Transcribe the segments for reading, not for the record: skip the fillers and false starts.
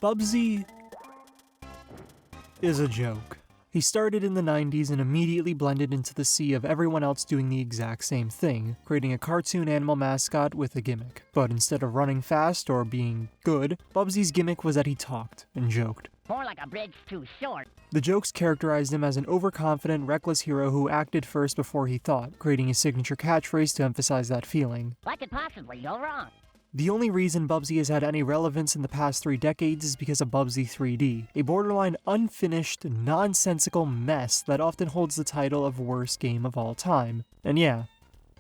Bubsy is a joke. He started in the 90s and immediately blended into the sea of everyone else doing the exact same thing, creating a cartoon animal mascot with a gimmick. But instead of running fast or being good, Bubsy's gimmick was that he talked and joked. More like a bridge too short. The jokes characterized him as an overconfident, reckless hero who acted first before he thought, creating a signature catchphrase to emphasize that feeling. What could possibly go wrong? The only reason Bubsy has had any relevance in the past 3 decades is because of Bubsy 3D, a borderline unfinished, nonsensical mess that often holds the title of worst game of all time. And yeah,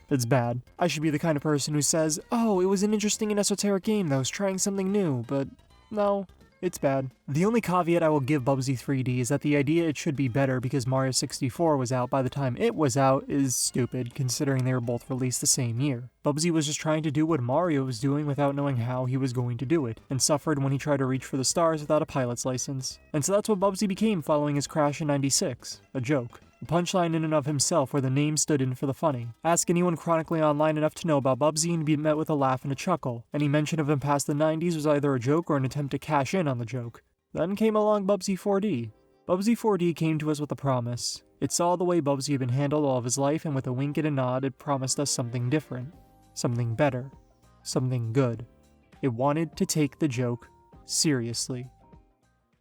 it's bad. I should be the kind of person who says, oh, it was an interesting and esoteric game that was trying something new, but no. It's bad. The only caveat I will give Bubsy 3D is that the idea it should be better because Mario 64 was out by the time it was out is stupid, considering they were both released the same year. Bubsy was just trying to do what Mario was doing without knowing how he was going to do it, and suffered when he tried to reach for the stars without a pilot's license. And so that's what Bubsy became following his crash in 96. A joke. A punchline in and of himself where the name stood in for the funny. Ask anyone chronically online enough to know about Bubsy and be met with a laugh and a chuckle. Any mention of him past the 90s was either a joke or an attempt to cash in on the joke. Then came along Bubsy 4D. Bubsy 4D came to us with a promise. It saw the way Bubsy had been handled all of his life, and with a wink and a nod it promised us something different. Something better. Something good. It wanted to take the joke seriously.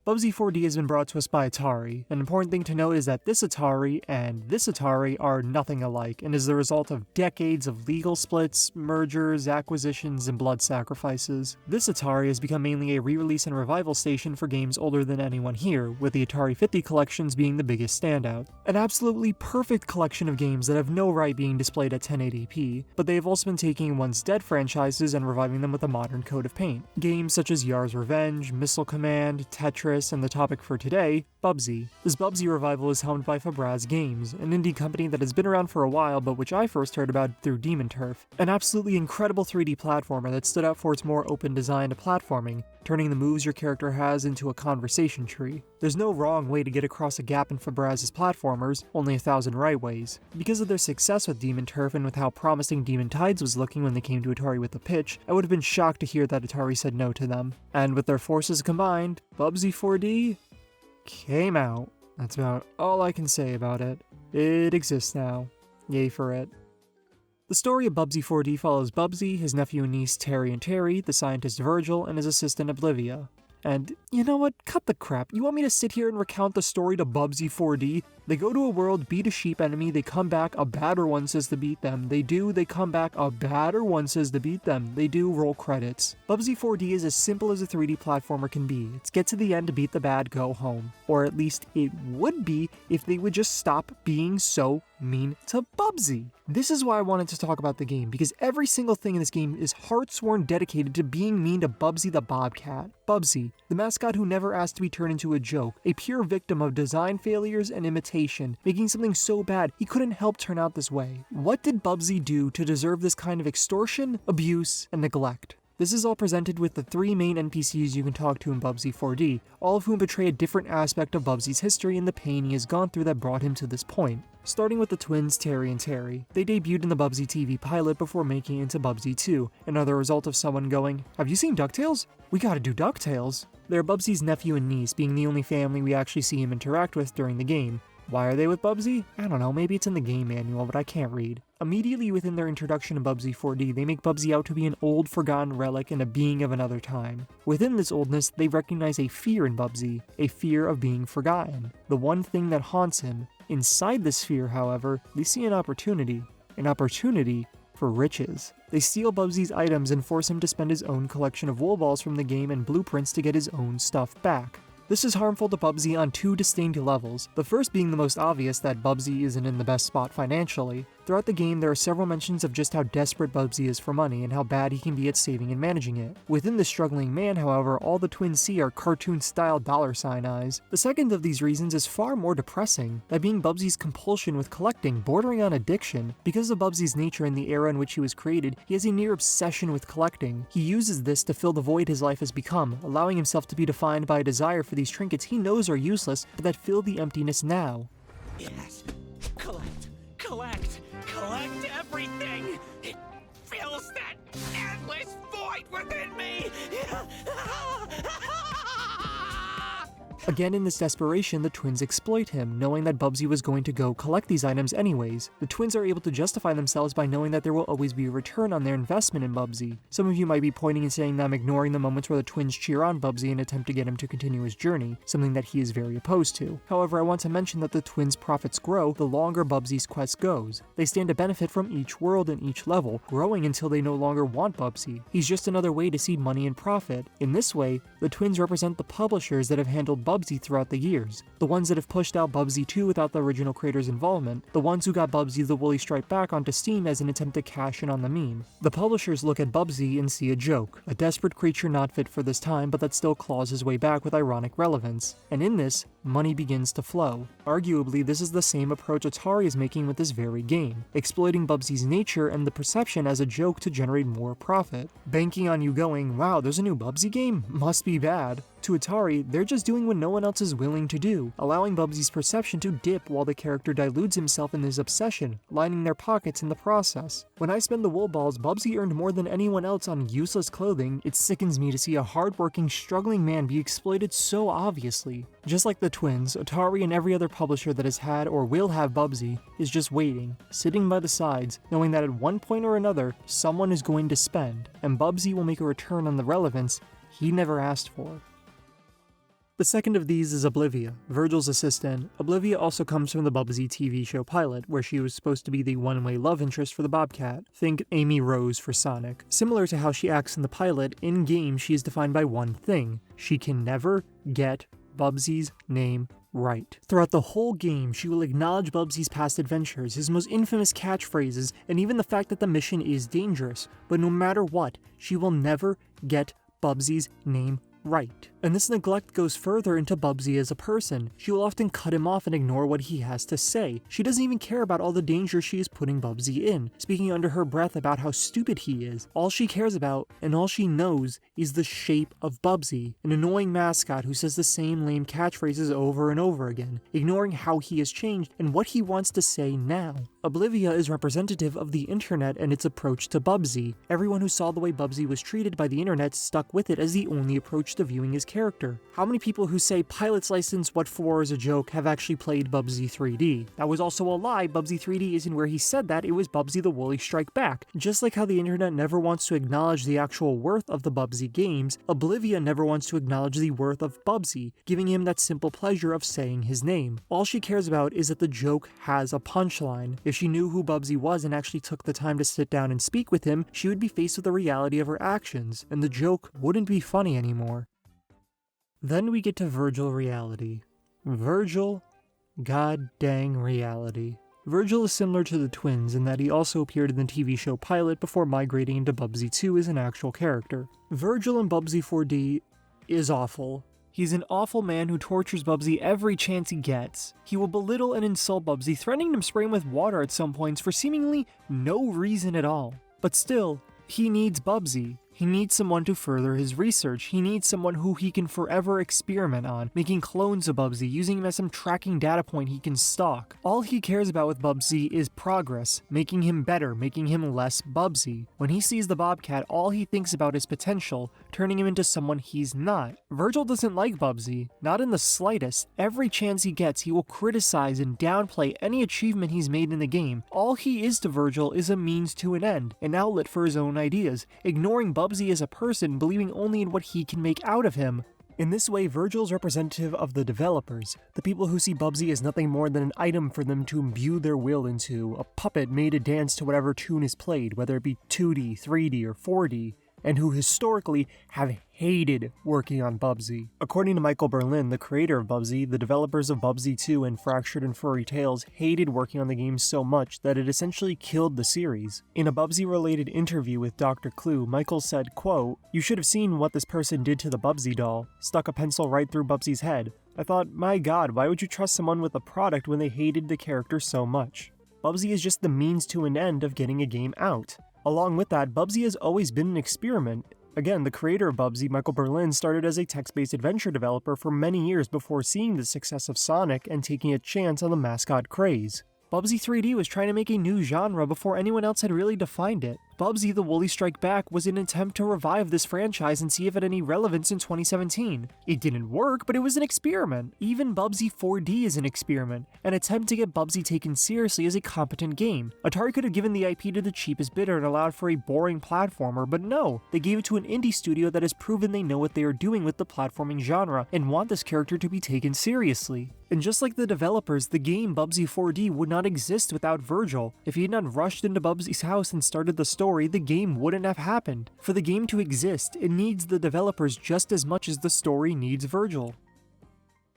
Bubsy 4D has been brought to us by Atari. An important thing to note is that this Atari and this Atari are nothing alike, and is the result of decades of legal splits, mergers, acquisitions, and blood sacrifices. This Atari has become mainly a re-release and revival station for games older than anyone here, with the Atari 50 collections being the biggest standout. An absolutely perfect collection of games that have no right being displayed at 1080p, but they have also been taking once dead franchises and reviving them with a modern coat of paint. Games such as Yar's Revenge, Missile Command, Tetris, and the topic for today, Bubsy. This Bubsy revival is helmed by Fabraz Games, an indie company that has been around for a while but which I first heard about through Demon Turf, an absolutely incredible 3D platformer that stood out for its more open design to platforming, turning the moves your character has into a conversation tree. There's no wrong way to get across a gap in Fabraz's platformers, only 1,000 right ways. Because of their success with Demon Turf and with how promising Demon Tides was looking when they came to Atari with the pitch, I would have been shocked to hear that Atari said no to them. And with their forces combined, Bubsy 4D came out. That's about all I can say about it. It exists now. Yay for it. The story of Bubsy 4D follows Bubsy, his nephew and niece Terry and Terry, the scientist Virgil, and his assistant Oblivia. And, you know what, cut the crap. You want me to sit here and recount the story to Bubsy 4D? They go to a world, beat a sheep enemy, they come back, a badder one says to beat them. They come back, a badder one says to beat them. They do, roll credits. Bubsy 4D is as simple as a 3D platformer can be. It's get to the end, beat the bad, go home. Or at least it would be if they would just stop being so mean to Bubsy. This is why I wanted to talk about the game, because every single thing in this game is heart-sworn dedicated to being mean to Bubsy the Bobcat. Bubsy, the mascot who never asked to be turned into a joke, a pure victim of design failures and imitation, making something so bad he couldn't help turn out this way. What did Bubsy do to deserve this kind of extortion, abuse, and neglect? This is all presented with the 3 main NPCs you can talk to in Bubsy 4D, all of whom betray a different aspect of Bubsy's history and the pain he has gone through that brought him to this point. Starting with the twins Terry and Terry. They debuted in the Bubsy TV pilot before making it into Bubsy 2, and are the result of someone going, "Have you seen DuckTales? We gotta do DuckTales." They're Bubsy's nephew and niece, being the only family we actually see him interact with during the game. Why are they with Bubsy? I don't know, maybe it's in the game manual, but I can't read. Immediately within their introduction to Bubsy 4D, they make Bubsy out to be an old, forgotten relic and a being of another time. Within this oldness, they recognize a fear in Bubsy, a fear of being forgotten, the one thing that haunts him. Inside this fear, however, they see an opportunity for riches. They steal Bubsy's items and force him to spend his own collection of wool balls from the game and blueprints to get his own stuff back. This is harmful to Bubsy on 2 distinct levels, the first being the most obvious that Bubsy isn't in the best spot financially. Throughout the game, there are several mentions of just how desperate Bubsy is for money and how bad he can be at saving and managing it. Within this struggling man, however, all the twins see are cartoon-style $ eyes. The second of these reasons is far more depressing, that being Bubsy's compulsion with collecting, bordering on addiction. Because of Bubsy's nature and the era in which he was created, he has a near obsession with collecting. He uses this to fill the void his life has become, allowing himself to be defined by a desire for these trinkets he knows are useless, but that fill the emptiness now. Yes, collect everything! It fills that endless void within me! Again, in this desperation, the twins exploit him, knowing that Bubsy was going to go collect these items anyways. The twins are able to justify themselves by knowing that there will always be a return on their investment in Bubsy. Some of you might be pointing and saying that I'm ignoring the moments where the twins cheer on Bubsy and attempt to get him to continue his journey, something that he is very opposed to. However, I want to mention that the twins' profits grow the longer Bubsy's quest goes. They stand to benefit from each world and each level, growing until they no longer want Bubsy. He's just another way to see money and profit. In this way, the twins represent the publishers that have handled Bubsy throughout the years, the ones that have pushed out Bubsy 2 without the original creator's involvement, the ones who got Bubsy the Woolly Stripe back onto Steam as an attempt to cash in on the meme. The publishers look at Bubsy and see a joke, a desperate creature not fit for this time but that still claws his way back with ironic relevance. And in this, money begins to flow. Arguably, this is the same approach Atari is making with this very game, exploiting Bubsy's nature and the perception as a joke to generate more profit. Banking on you going, wow, there's a new Bubsy game? Must be bad. To Atari, they're just doing what no one else is willing to do, allowing Bubsy's perception to dip while the character dilutes himself in his obsession, lining their pockets in the process. When I spend the wool balls, Bubsy earned more than anyone else on useless clothing. It sickens me to see a hardworking, struggling man be exploited so obviously. Just like the twins, Atari and every other publisher that has had or will have Bubsy is just waiting, sitting by the sides, knowing that at one point or another, someone is going to spend, and Bubsy will make a return on the relevance he never asked for. The second of these is Oblivia, Virgil's assistant. Oblivia also comes from the Bubsy TV show pilot, where she was supposed to be the one-way love interest for the Bobcat. Think Amy Rose for Sonic. Similar to how she acts in the pilot, in-game she is defined by one thing: she can never get Bubsy's name right. Throughout the whole game, she will acknowledge Bubsy's past adventures, his most infamous catchphrases, and even the fact that the mission is dangerous. But no matter what, she will never get Bubsy's name right. And this neglect goes further into Bubsy as a person. She will often cut him off and ignore what he has to say. She doesn't even care about all the danger she is putting Bubsy in, speaking under her breath about how stupid he is. All she cares about, and all she knows, is the shape of Bubsy, an annoying mascot who says the same lame catchphrases over and over again, ignoring how he has changed and what he wants to say now. Oblivia is representative of the internet and its approach to Bubsy. Everyone who saw the way Bubsy was treated by the internet stuck with it as the only approach to viewing his character. How many people who say Pilot's License What For is a joke have actually played Bubsy 3D? That was also a lie. Bubsy 3D isn't where he said that, it was Bubsy the Woolly Strike Back. Just like how the internet never wants to acknowledge the actual worth of the Bubsy games, Oblivia never wants to acknowledge the worth of Bubsy, giving him that simple pleasure of saying his name. All she cares about is that the joke has a punchline. If she knew who Bubsy was and actually took the time to sit down and speak with him, she would be faced with the reality of her actions, and the joke wouldn't be funny anymore. Then we get to Virgil reality. Virgil, god dang reality. Virgil is similar to the twins in that he also appeared in the TV show pilot before migrating into Bubsy 2 as an actual character. Virgil in Bubsy 4D is awful. He's an awful man who tortures Bubsy every chance he gets. He will belittle and insult Bubsy, threatening to spray him with water at some points for seemingly no reason at all. But still, he needs Bubsy. He needs someone to further his research. He needs someone who he can forever experiment on, making clones of Bubsy, using him as some tracking data point he can stalk. All he cares about with Bubsy is progress, making him better, making him less Bubsy. When he sees the Bobcat, all he thinks about is potential, turning him into someone he's not. Virgil doesn't like Bubsy, not in the slightest. Every chance he gets, he will criticize and downplay any achievement he's made in the game. All he is to Virgil is a means to an end, an outlet for his own ideas, ignoring Bubsy as a person, believing only in what he can make out of him. In this way, Virgil's representative of the developers, the people who see Bubsy as nothing more than an item for them to imbue their will into, a puppet made to dance to whatever tune is played, whether it be 2D, 3D, or 4D, and who historically have hated working on Bubsy. According to Michael Berlin, the creator of Bubsy, the developers of Bubsy 2 and Fractured and Furry Tales hated working on the game so much that it essentially killed the series. In a Bubsy-related interview with Doctorclu, Michael said, quote, "You should have seen what this person did to the Bubsy doll. Stuck a pencil right through Bubsy's head. I thought, my god, why would you trust someone with a product when they hated the character so much? Bubsy is just the means to an end of getting a game out. Along with that, Bubsy has always been an experiment. Again, the creator of Bubsy, Michael Berlin, started as a text-based adventure developer for many years before seeing the success of Sonic and taking a chance on the mascot craze. Bubsy 3D was trying to make a new genre before anyone else had really defined it. Bubsy the Woolly Strike Back was an attempt to revive this franchise and see if it had any relevance in 2017. It didn't work, but it was an experiment. Even Bubsy 4D is an experiment, an attempt to get Bubsy taken seriously as a competent game. Atari could have given the IP to the cheapest bidder and allowed for a boring platformer, but no, they gave it to an indie studio that has proven they know what they are doing with the platforming genre and want this character to be taken seriously. And just like the developers, the game Bubsy 4D would not exist without Virgil. If he had not rushed into Bubsy's house and started the story, the game wouldn't have happened. For the game to exist, it needs the developers just as much as the story needs Virgil.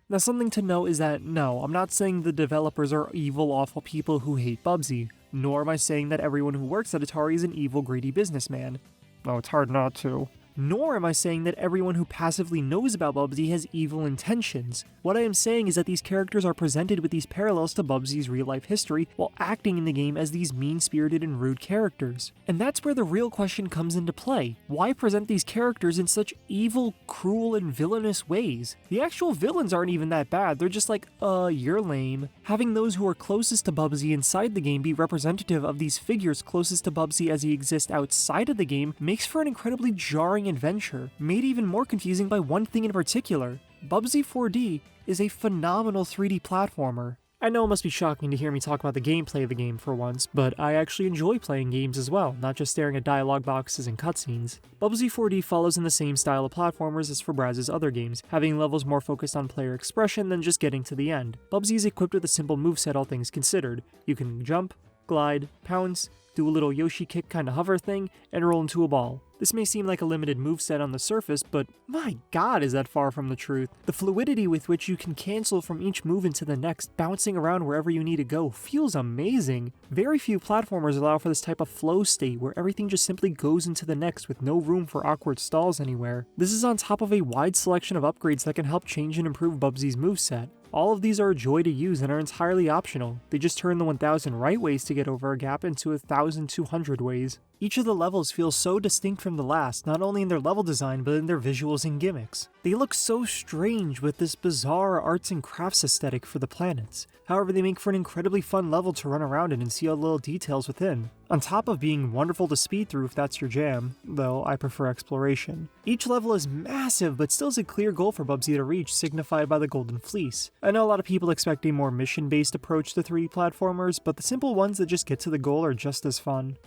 Now, something to note is that no, I'm not saying the developers are evil, awful people who hate Bubsy, nor am I saying that everyone who works at Atari is an evil, greedy businessman. Oh, it's hard not to. Nor am I saying that everyone who passively knows about Bubsy has evil intentions. What I am saying is that these characters are presented with these parallels to Bubsy's real-life history while acting in the game as these mean-spirited and rude characters. And that's where the real question comes into play. Why present these characters in such evil, cruel, and villainous ways? The actual villains aren't even that bad, they're just like, you're lame. Having those who are closest to Bubsy inside the game be representative of these figures closest to Bubsy as he exists outside of the game makes for an incredibly jarring adventure, made even more confusing by one thing in particular. Bubsy 4D is a phenomenal 3D platformer. I know it must be shocking to hear me talk about the gameplay of the game for once, but I actually enjoy playing games as well, not just staring at dialogue boxes and cutscenes. Bubsy 4D follows in the same style of platformers as Febrez's other games, having levels more focused on player expression than just getting to the end. Bubsy is equipped with a simple moveset all things considered. You can jump, glide, pounce, do a little Yoshi kick kinda hover thing, and roll into a ball. This may seem like a limited moveset on the surface, but my god is that far from the truth. The fluidity with which you can cancel from each move into the next, bouncing around wherever you need to go, feels amazing. Very few platformers allow for this type of flow state where everything just simply goes into the next with no room for awkward stalls anywhere. This is on top of a wide selection of upgrades that can help change and improve Bubsy's moveset. All of these are a joy to use and are entirely optional. They just turn the 1000 right ways to get over a gap into 1200 ways. Each of the levels feels so distinct from the last, not only in their level design, but in their visuals and gimmicks. They look so strange with this bizarre arts and crafts aesthetic for the planets. However, they make for an incredibly fun level to run around in and see all the little details within. On top of being wonderful to speed through if that's your jam, though I prefer exploration. Each level is massive, but still has a clear goal for Bubsy to reach, signified by the Golden Fleece. I know a lot of people expect a more mission-based approach to 3D platformers, but the simple ones that just get to the goal are just as fun.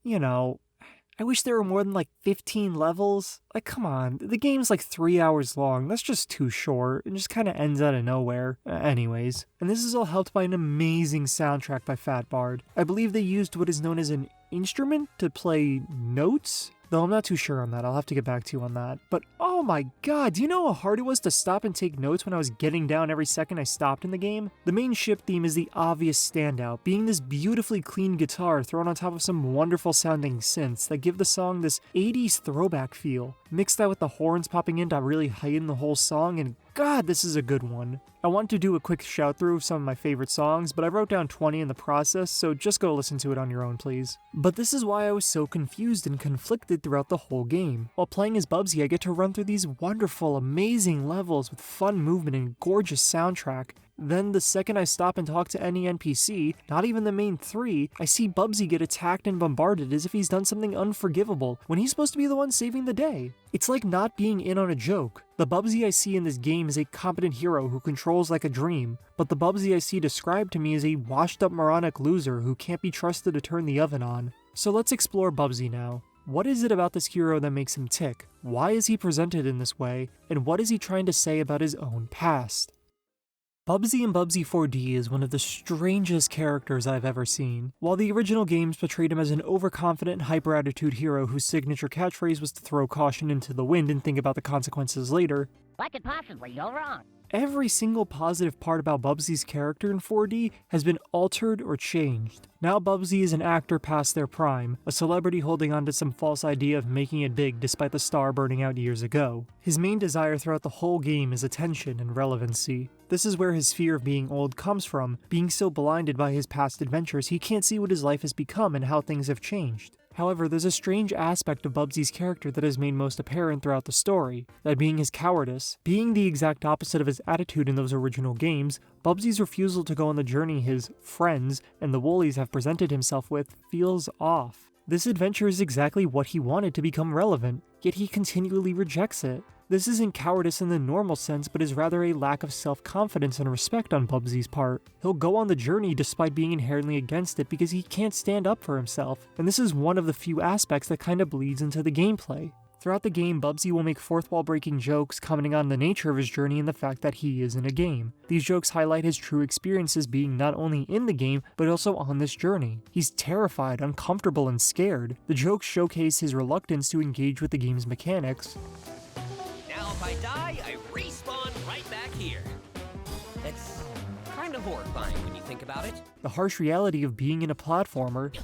You know, I wish there were more than like 15 levels. Like, come on, the game's like 3 hours long. That's just too short. It just kind of ends out of nowhere. Anyways, and this is all helped by an amazing soundtrack by Fat Bard. I believe they used what is known as an instrument to play notes? Though I'm not too sure on that, I'll have to get back to you on that. But oh my god, do you know how hard it was to stop and take notes when I was getting down every second I stopped in the game? The main ship theme is the obvious standout, being this beautifully clean guitar thrown on top of some wonderful sounding synths that give the song this 80s throwback feel. Mix that with the horns popping in to really heighten the whole song, and god, this is a good one. I want to do a quick shout through of some of my favorite songs, but I wrote down 20 in the process, so just go listen to it on your own, please. But this is why I was so confused and conflicted throughout the whole game. While playing as Bubsy, I get to run through these wonderful, amazing levels with fun movement and gorgeous soundtrack. Then the second I stop and talk to any NPC, not even the main three, I see Bubsy get attacked and bombarded as if he's done something unforgivable, when he's supposed to be the one saving the day. It's like not being in on a joke. The Bubsy I see in this game is a competent hero who controls like a dream, but the Bubsy I see described to me is a washed up moronic loser who can't be trusted to turn the oven on. So let's explore Bubsy now. What is it about this hero that makes him tick? Why is he presented in this way? And what is he trying to say about his own past? Bubsy in Bubsy 4D is one of the strangest characters I've ever seen. While the original games portrayed him as an overconfident, hyper-attitude hero whose signature catchphrase was to throw caution into the wind and think about the consequences later, What could possibly go wrong? every single positive part about Bubsy's character in 4D has been altered or changed. Now Bubsy is an actor past their prime, a celebrity holding on to some false idea of making it big despite the star burning out years ago. His main desire throughout the whole game is attention and relevancy. This is where his fear of being old comes from, being so blinded by his past adventures he can't see what his life has become and how things have changed. However, there's a strange aspect of Bubsy's character that is made most apparent throughout the story, that being his cowardice. Being the exact opposite of his attitude in those original games, Bubsy's refusal to go on the journey his friends and the Woolies have presented himself with feels off. This adventure is exactly what he wanted to become relevant, yet he continually rejects it. This isn't cowardice in the normal sense, but is rather a lack of self-confidence and respect on Bubsy's part. He'll go on the journey despite being inherently against it because he can't stand up for himself, and this is one of the few aspects that kinda bleeds into the gameplay. Throughout the game, Bubsy will make fourth-wall breaking jokes, commenting on the nature of his journey and the fact that he is in a game. These jokes highlight his true experiences being not only in the game, but also on this journey. He's terrified, uncomfortable, and scared. The jokes showcase his reluctance to engage with the game's mechanics. Now if I die, I respawn right back here. It's kind of horrifying when you think about it. The harsh reality of being in a platformer,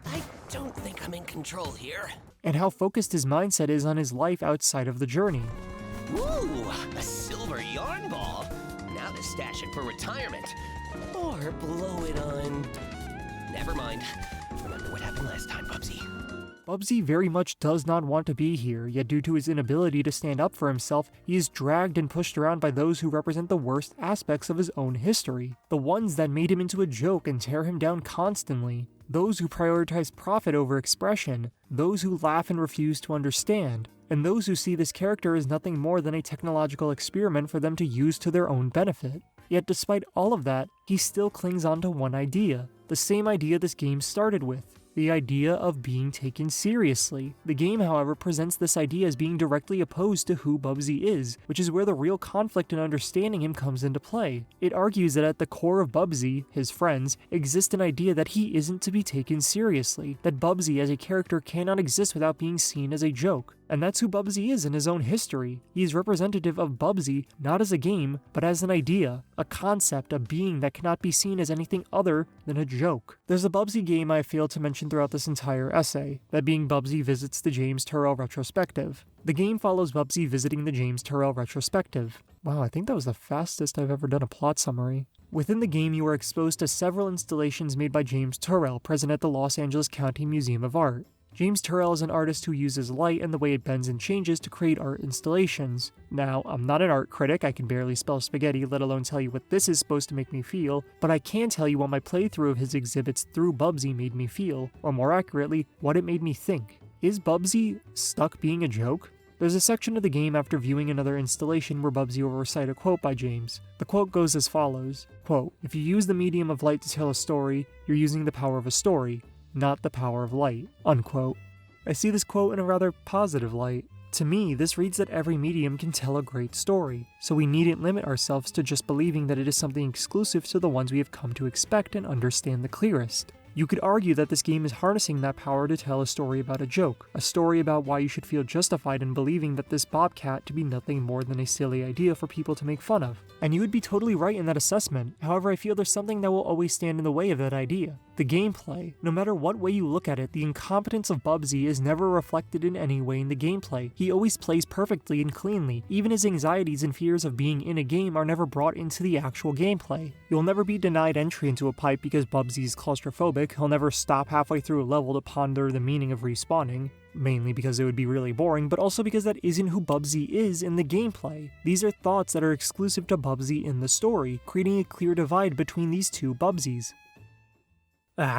I don't think I'm in control here. and how focused his mindset is on his life outside of the journey. Ooh, a silver yarn ball. Now to stash it for retirement. Or blow it on... Never mind. Remember what happened last time, Bubsy. Bubsy very much does not want to be here, yet due to his inability to stand up for himself, he is dragged and pushed around by those who represent the worst aspects of his own history. The ones that made him into a joke and tear him down constantly. Those who prioritize profit over expression. Those who laugh and refuse to understand. And those who see this character as nothing more than a technological experiment for them to use to their own benefit. Yet despite all of that, he still clings on to one idea. The same idea this game started with. The idea of being taken seriously. The game, however, presents this idea as being directly opposed to who Bubsy is, which is where the real conflict in understanding him comes into play. It argues that at the core of Bubsy, his friends, exists an idea that he isn't to be taken seriously, that Bubsy as a character cannot exist without being seen as a joke. And that's who Bubsy is in his own history. He is representative of Bubsy, not as a game, but as an idea, a concept, a being that cannot be seen as anything other than a joke. There's a Bubsy game I failed to mention throughout this entire essay, that being Bubsy visits the James Turrell retrospective. The game follows Bubsy visiting the James Turrell retrospective. Wow, I think that was the fastest I've ever done a plot summary. Within the game, you are exposed to several installations made by James Turrell, present at the Los Angeles County Museum of Art. James Turrell is an artist who uses light and the way it bends and changes to create art installations. Now, I'm not an art critic, I can barely spell spaghetti, let alone tell you what this is supposed to make me feel, but I can tell you what my playthrough of his exhibits through Bubsy made me feel, or more accurately, what it made me think. Is Bubsy stuck being a joke? There's a section of the game after viewing another installation where Bubsy will recite a quote by James. The quote goes as follows, quote, "If you use the medium of light to tell a story, you're using the power of a story, not the power of light," unquote. I see this quote in a rather positive light. To me, this reads that every medium can tell a great story, so we needn't limit ourselves to just believing that it is something exclusive to the ones we have come to expect and understand the clearest. You could argue that this game is harnessing that power to tell a story about a joke, a story about why you should feel justified in believing that this bobcat to be nothing more than a silly idea for people to make fun of. And you would be totally right in that assessment, however I feel there's something that will always stand in the way of that idea. The gameplay. No matter what way you look at it, the incompetence of Bubsy is never reflected in any way in the gameplay. He always plays perfectly and cleanly. Even his anxieties and fears of being in a game are never brought into the actual gameplay. You'll never be denied entry into a pipe because Bubsy's claustrophobic. He'll never stop halfway through a level to ponder the meaning of respawning. Mainly because it would be really boring, but also because that isn't who Bubsy is in the gameplay. These are thoughts that are exclusive to Bubsy in the story, creating a clear divide between these two Bubsys.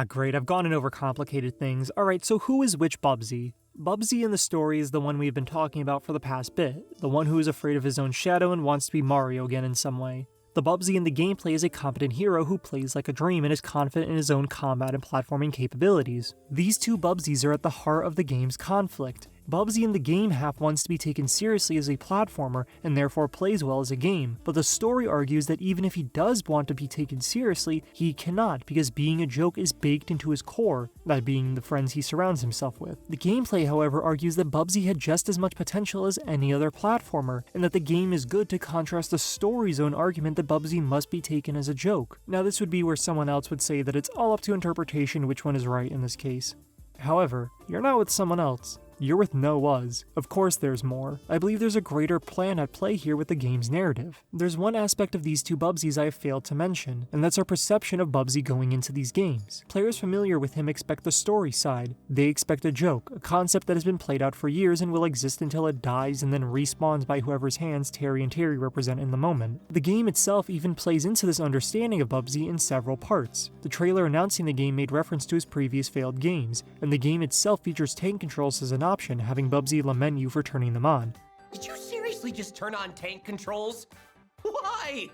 Great, I've gone and overcomplicated things. Alright, so who is which Bubsy? Bubsy in the story is the one we've been talking about for the past bit, the one who is afraid of his own shadow and wants to be Mario again in some way. The Bubsy in the gameplay is a competent hero who plays like a dream and is confident in his own combat and platforming capabilities. These two Bubsys are at the heart of the game's conflict. Bubsy in the game half wants to be taken seriously as a platformer and therefore plays well as a game, but the story argues that even if he does want to be taken seriously, he cannot because being a joke is baked into his core, that being the friends he surrounds himself with. The gameplay, however, argues that Bubsy had just as much potential as any other platformer, and that the game is good to contrast the story's own argument that Bubsy must be taken as a joke. Now this would be where someone else would say that it's all up to interpretation which one is right in this case. However, you're not with someone else. You're with no was. Of course there's more. I believe there's a greater plan at play here with the game's narrative. There's one aspect of these two Bubsies I have failed to mention, and that's our perception of Bubsy going into these games. Players familiar with him expect the story side. They expect a joke, a concept that has been played out for years and will exist until it dies and then respawns by whoever's hands Terry and Terry represent in the moment. The game itself even plays into this understanding of Bubsy in several parts. The trailer announcing the game made reference to his previous failed games, and the game itself features tank controls as an option, having Bubsy lament you for turning them on. Did you seriously just turn on tank controls? Why?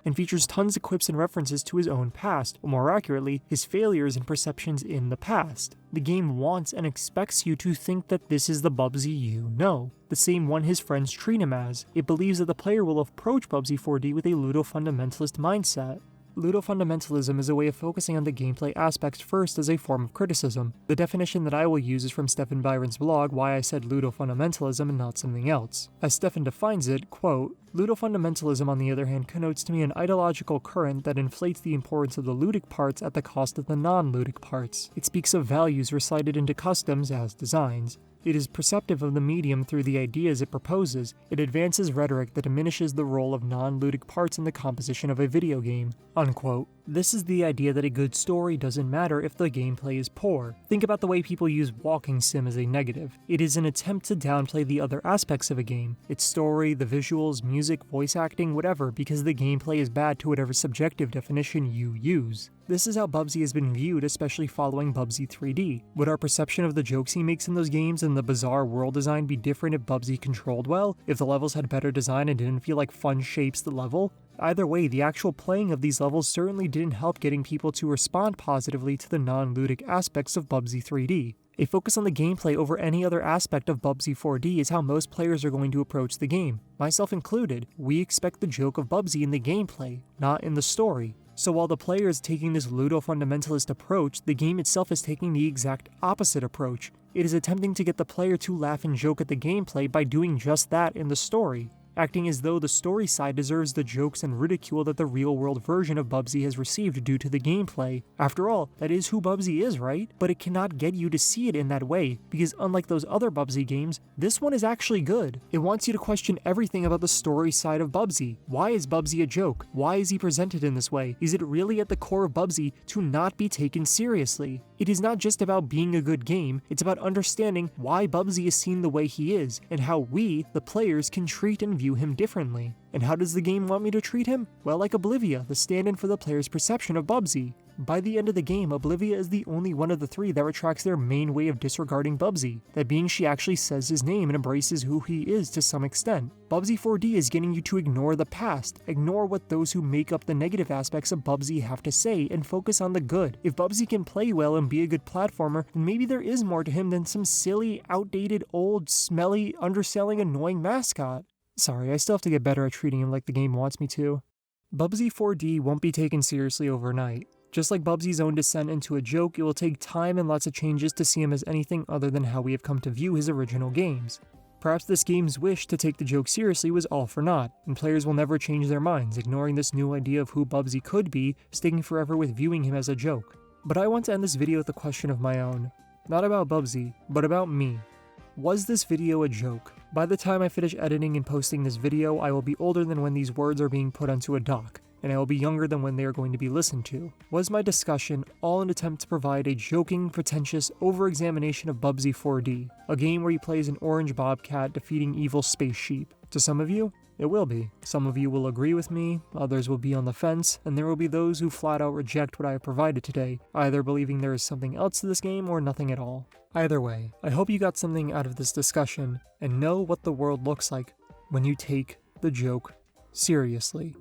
And features tons of quips and references to his own past, or more accurately, his failures and perceptions in the past. The game wants and expects you to think that this is the Bubsy you know, the same one his friends treat him as. It believes that the player will approach Bubsy 4D with a Ludo-Fundamentalist mindset. Ludo-Fundamentalism is a way of focusing on the gameplay aspects first as a form of criticism. The definition that I will use is from Stefan Beiren's blog, Why I Said Ludo-Fundamentalism and Not Something Else. As Stefan defines it, quote, Ludo-Fundamentalism on the other hand connotes to me an ideological current that inflates the importance of the ludic parts at the cost of the non-ludic parts. It speaks of values recited into customs as designs. It is perceptive of the medium through the ideas it proposes. It advances rhetoric that diminishes the role of non-ludic parts in the composition of a video game. Unquote. This is the idea that a good story doesn't matter if the gameplay is poor. Think about the way people use walking sim as a negative. It is an attempt to downplay the other aspects of a game. Its story, the visuals, music, voice acting, whatever, because the gameplay is bad to whatever subjective definition you use. This is how Bubsy has been viewed, especially following Bubsy 3D. Would our perception of the jokes he makes in those games and the bizarre world design be different if Bubsy controlled well? If the levels had better design and didn't feel like fun shapes the level? Either way, the actual playing of these levels certainly didn't help getting people to respond positively to the non-ludic aspects of Bubsy 3D. A focus on the gameplay over any other aspect of Bubsy 4D is how most players are going to approach the game. Myself included, we expect the joke of Bubsy in the gameplay, not in the story. So while the player is taking this Ludo-Fundamentalist approach, the game itself is taking the exact opposite approach. It is attempting to get the player to laugh and joke at the gameplay by doing just that in the story, acting as though the story side deserves the jokes and ridicule that the real-world version of Bubsy has received due to the gameplay. After all, that is who Bubsy is, right? But it cannot get you to see it in that way, because unlike those other Bubsy games, this one is actually good. It wants you to question everything about the story side of Bubsy. Why is Bubsy a joke? Why is he presented in this way? Is it really at the core of Bubsy to not be taken seriously? It is not just about being a good game, it's about understanding why Bubsy is seen the way he is, and how we, the players, can treat and view him differently. And how does the game want me to treat him? Well, like Oblivia, the stand-in for the player's perception of Bubsy. By the end of the game, Oblivia is the only one of the three that retracts their main way of disregarding Bubsy, that being she actually says his name and embraces who he is to some extent. Bubsy 4D is getting you to ignore the past, ignore what those who make up the negative aspects of Bubsy have to say, and focus on the good. If Bubsy can play well and be a good platformer, then maybe there is more to him than some silly, outdated, old, smelly, underselling, annoying mascot. Sorry, I still have to get better at treating him like the game wants me to. Bubsy 4D won't be taken seriously overnight. Just like Bubsy's own descent into a joke, it will take time and lots of changes to see him as anything other than how we have come to view his original games. Perhaps this game's wish to take the joke seriously was all for naught, and players will never change their minds, ignoring this new idea of who Bubsy could be, sticking forever with viewing him as a joke. But I want to end this video with a question of my own. Not about Bubsy, but about me. Was this video a joke? By the time I finish editing and posting this video, I will be older than when these words are being put onto a doc, and I will be younger than when they are going to be listened to. Was my discussion all an attempt to provide a joking, pretentious over-examination of Bubsy 4D, a game where he plays an orange bobcat defeating evil space sheep? To some of you, it will be. Some of you will agree with me, others will be on the fence, and there will be those who flat out reject what I have provided today, either believing there is something else to this game or nothing at all. Either way, I hope you got something out of this discussion, and know what the world looks like when you take the joke seriously.